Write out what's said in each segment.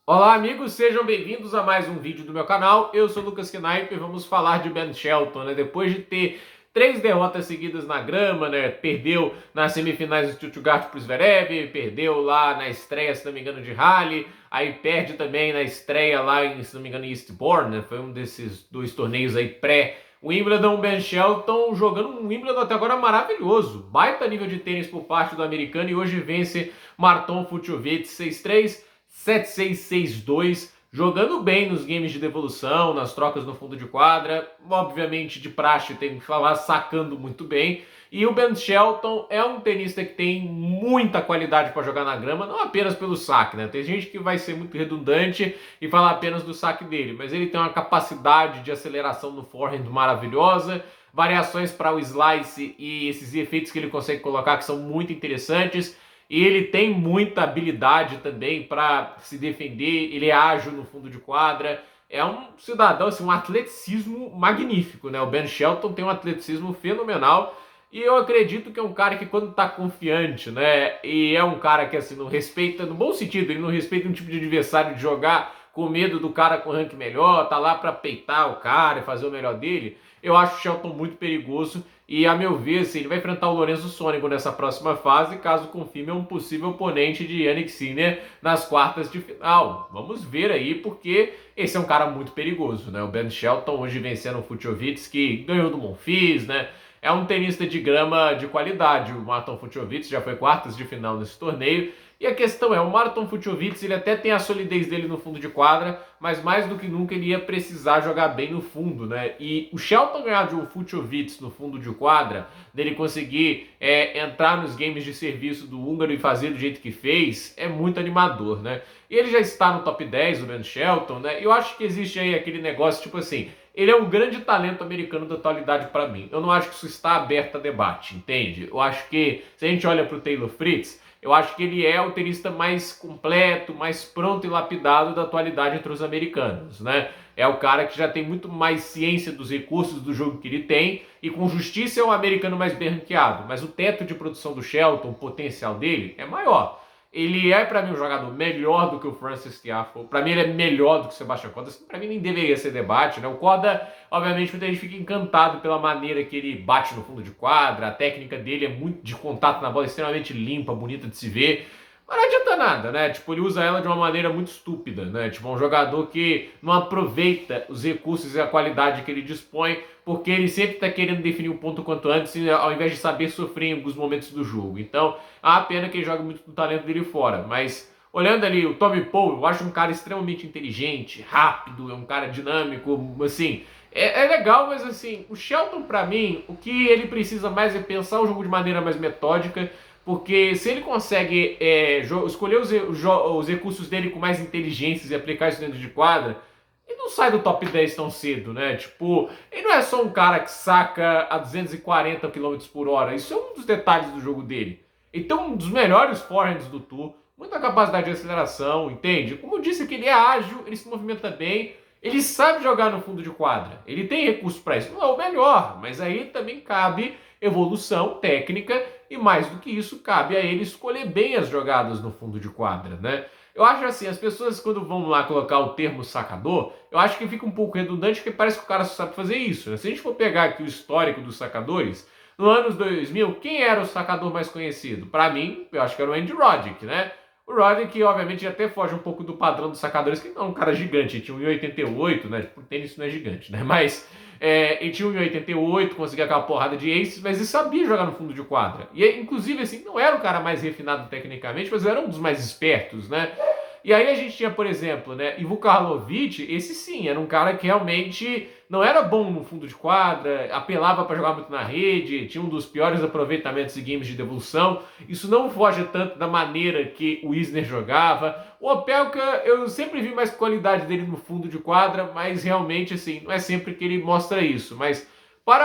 Olá amigos, sejam bem-vindos a mais um vídeo do meu canal. Eu sou o Lucas Knipe e vamos falar de Ben Shelton, né? Depois de ter três derrotas seguidas na grama, né? Perdeu nas semifinais do Stuttgart pro Zverev, perdeu lá na estreia, se não me engano, de Halle, aí perde também na estreia lá em, se não me engano, em Eastbourne, né? Foi um desses dois torneios aí pré-Wimbledon. Ben Shelton jogando um Wimbledon até agora maravilhoso, baita nível de tênis por parte do americano e hoje vence Marton Fucsovics 6-3. 7-6-6-2, jogando bem nos games de devolução, nas trocas no fundo de quadra, obviamente de praxe tem que falar, sacando muito bem. E o Ben Shelton é um tenista que tem muita qualidade para jogar na grama, não apenas pelo saque, né? Tem gente que vai ser muito redundante e falar apenas do saque dele, mas ele tem uma capacidade de aceleração no forehand maravilhosa, variações para o slice e esses efeitos que ele consegue colocar que são muito interessantes. E ele tem muita habilidade também para se defender, ele é ágil no fundo de quadra, é um cidadão, assim, um atleticismo magnífico, né? O Ben Shelton tem um atleticismo fenomenal e eu acredito que é um cara que quando tá confiante, né? E é um cara que, assim, não respeita, no bom sentido, ele não respeita um tipo de adversário de jogar com medo do cara com rank melhor, tá lá para peitar o cara e fazer o melhor dele. Eu acho o Shelton muito perigoso e, a meu ver, assim, ele vai enfrentar o Lorenzo Sônego nessa próxima fase, caso confirme um possível oponente de Jannik Sinner nas quartas de final. Vamos ver aí, porque esse é um cara muito perigoso, né? O Ben Shelton hoje vencendo o Fucsovics, que ganhou do Monfils, né? É um tenista de grama de qualidade. O Marton Fucsovics já foi quartas de final nesse torneio. E a questão é, o Marton Fucsovics, ele até tem a solidez dele no fundo de quadra, mas mais do que nunca ele ia precisar jogar bem no fundo, né? E o Shelton ganhar de um Fucsovics no fundo de quadra, dele conseguir entrar nos games de serviço do húngaro e fazer do jeito que fez, é muito animador, né? E ele já está no top 10, o Ben Shelton, né? E eu acho que existe aí aquele negócio, tipo assim, ele é um grande talento americano da atualidade para mim. Eu não acho que isso está aberto a debate, entende? Eu acho que, se a gente olha para o Taylor Fritz, eu acho que ele é o tenista mais completo, mais pronto e lapidado da atualidade entre os americanos, né? É o cara que já tem muito mais ciência dos recursos do jogo que ele tem e com justiça é o americano mais bem ranqueado. Mas o teto de produção do Shelton, o potencial dele, é maior. Ele é, para mim, um jogador melhor do que o Francis Tiafoe. Para mim, ele é melhor do que o Sebastian Korda. Assim, para mim, nem deveria ser debate, né? O Korda, obviamente, muita gente fica encantado pela maneira que ele bate no fundo de quadra. A técnica dele é muito de contato na bola, extremamente limpa, bonita de se ver. Mas não adianta nada, né? Tipo, ele usa ela de uma maneira muito estúpida, né? Tipo, um jogador que não aproveita os recursos e a qualidade que ele dispõe, porque ele sempre tá querendo definir o ponto quanto antes, ao invés de saber sofrer em alguns momentos do jogo. Então, há pena que ele joga muito do talento dele fora. Mas, olhando ali, o Tommy Paul, eu acho um cara extremamente inteligente, rápido, é um cara dinâmico, assim... É legal, mas assim, o Shelton, pra mim, o que ele precisa mais é pensar o jogo de maneira mais metódica, porque se ele consegue escolher os recursos dele com mais inteligência e aplicar isso dentro de quadra, ele não sai do top 10 tão cedo, né? Tipo, ele não é só um cara que saca a 240 km por hora. Isso é um dos detalhes do jogo dele. Então, um dos melhores forehands do tour, muita capacidade de aceleração, entende? Como eu disse, que ele é ágil, ele se movimenta bem, ele sabe jogar no fundo de quadra. Ele tem recurso para isso. Não é o melhor, mas aí também cabe evolução técnica e mais do que isso, cabe a ele escolher bem as jogadas no fundo de quadra, né? Eu acho assim, as pessoas quando vão lá colocar o termo sacador, eu acho que fica um pouco redundante porque parece que o cara só sabe fazer isso, né? Se a gente for pegar aqui o histórico dos sacadores, no anos 2000, quem era o sacador mais conhecido? Para mim, eu acho que era o Andy Roddick, né? O Roddick, obviamente, até foge um pouco do padrão dos sacadores, que não é um cara gigante, ele tinha 1,88, né? Por tênis isso não é gigante, né? Mas ele tinha 1,88, conseguia aquela porrada de aces, mas ele sabia jogar no fundo de quadra. E, inclusive, assim, não era o cara mais refinado tecnicamente, mas era um dos mais espertos, né? E aí a gente tinha, por exemplo, né, Ivo Karlovic, esse sim, era um cara que realmente não era bom no fundo de quadra, apelava para jogar muito na rede, tinha um dos piores aproveitamentos de games de devolução. Isso não foge tanto da maneira que o Isner jogava. O Opelka, eu sempre vi mais qualidade dele no fundo de quadra, mas realmente, assim, não é sempre que ele mostra isso. Mas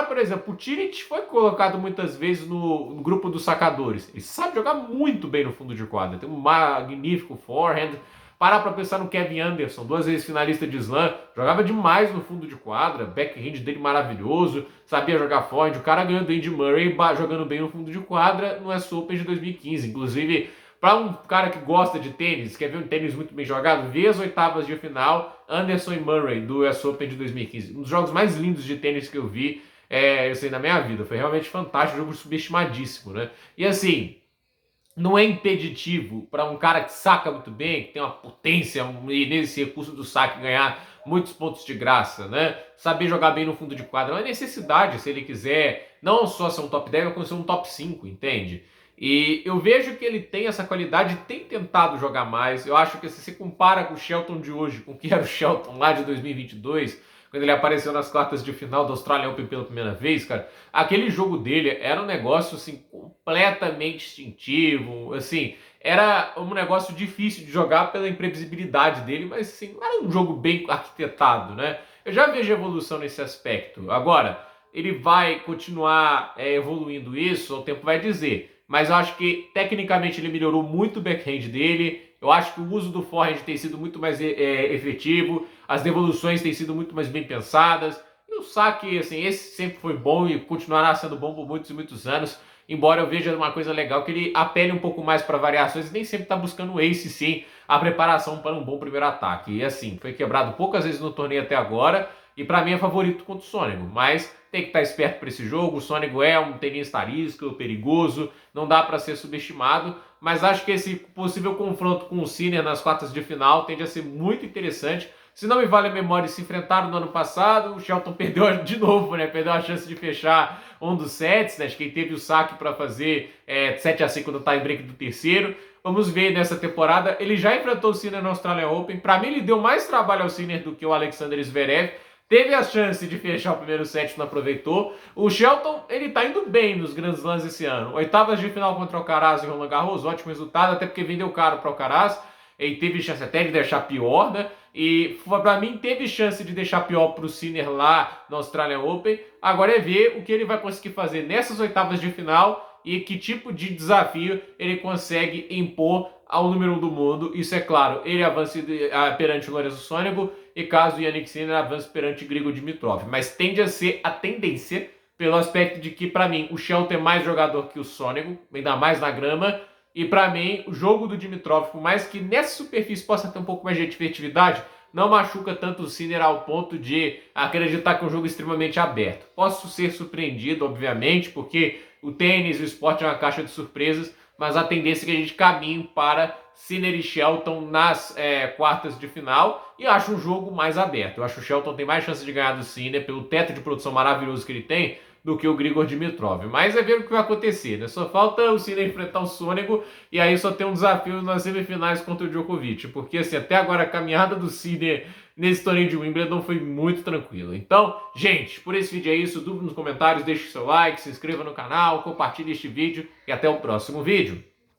por exemplo, o Tiric foi colocado muitas vezes no grupo dos sacadores. Ele sabe jogar muito bem no fundo de quadra, tem um magnífico forehand. Parar para pensar no Kevin Anderson, 2 vezes finalista de Slam, jogava demais no fundo de quadra, backhand dele maravilhoso, sabia jogar forehand, o cara ganhou do Andy Murray jogando bem no fundo de quadra no US Open de 2015. Inclusive, Para um cara que gosta de tênis, quer ver um tênis muito bem jogado, vê as oitavas de final, Anderson e Murray, do US Open de 2015. Um dos jogos mais lindos de tênis que eu vi, eu sei, na minha vida. Foi realmente fantástico, um jogo subestimadíssimo, né? E assim, não é impeditivo para um cara que saca muito bem, que tem uma potência e nesse recurso do saque ganhar muitos pontos de graça, né? Saber jogar bem no fundo de quadra. Não é necessidade, se ele quiser, não só ser um top 10, mas ser um top 5, entende? E eu vejo que ele tem essa qualidade, tem tentado jogar mais. Eu acho que se você compara com o Shelton de hoje, com o que era o Shelton lá de 2022, quando ele apareceu nas quartas de final do Australian Open pela primeira vez, cara, aquele jogo dele era um negócio, assim, completamente instintivo, assim, era um negócio difícil de jogar pela imprevisibilidade dele, mas, assim, era um jogo bem arquitetado, né? Eu já vejo evolução nesse aspecto. Agora, ele vai continuar evoluindo isso, o tempo vai dizer, mas eu acho que, tecnicamente, ele melhorou muito o backhand dele. Eu acho que o uso do forehand tem sido muito mais efetivo, as devoluções têm sido muito mais bem pensadas. E o saque, assim, esse sempre foi bom e continuará sendo bom por muitos e muitos anos. Embora eu veja uma coisa legal, que ele apele um pouco mais para variações e nem sempre está buscando o ace, sim, a preparação para um bom primeiro ataque. E assim, foi quebrado poucas vezes no torneio até agora, e para mim é favorito contra o Sonego. Mas tem que estar esperto para esse jogo. O Sonego é um tenista arisco, perigoso, não dá para ser subestimado. Mas acho que esse possível confronto com o Sinner nas quartas de final tende a ser muito interessante. Se não me vale a memória, se enfrentaram no ano passado, o Shelton perdeu de novo, né? Perdeu a chance de fechar um dos sets, né? Acho que ele teve o saque para fazer 7-5 no tie break do terceiro. Vamos ver nessa temporada. Ele já enfrentou o Sinner no Australian Open. Para mim, ele deu mais trabalho ao Sinner do que o Alexander Zverev. Teve a chance de fechar o primeiro set, não aproveitou. O Shelton, ele tá indo bem nos Grand Slams esse ano. Oitavas de final contra o Alcaraz e Roland Garros, ótimo resultado, até porque vendeu caro para o Alcaraz. Ele teve chance até de deixar pior, né? E para mim teve chance de deixar pior para o Sinner lá no Australian Open. Agora é ver o que ele vai conseguir fazer nessas oitavas de final e que tipo de desafio ele consegue impor ao número 1 do mundo. Isso é claro, ele avance perante o Lorenzo Sonego e caso o Jannik Sinner avance perante Grigor Dimitrov. Mas tende a ser a tendência pelo aspecto de que, para mim, o Shelton é mais jogador que o Sonego, ainda mais na grama. E para mim, o jogo do Dimitrov, por mais que nessa superfície possa ter um pouco mais de efetividade, não machuca tanto o Sinner ao ponto de acreditar que é um jogo extremamente aberto. Posso ser surpreendido, obviamente, porque o tênis e o esporte é uma caixa de surpresas, mas a tendência é que a gente caminhe para Sinner e Shelton nas quartas de final, e acho um jogo mais aberto. Eu acho que o Shelton tem mais chance de ganhar do Sinner pelo teto de produção maravilhoso que ele tem do que o Grigor Dimitrov. Mas é ver o que vai acontecer, né? Só falta o Sinner enfrentar o Sonego e aí só tem um desafio nas semifinais contra o Djokovic, porque assim, até agora a caminhada do Sinner nesse torneio de Wimbledon foi muito tranquila. Então, gente, por esse vídeo é isso. Dúvida nos comentários, deixe seu like, se inscreva no canal, compartilhe este vídeo e até o próximo vídeo.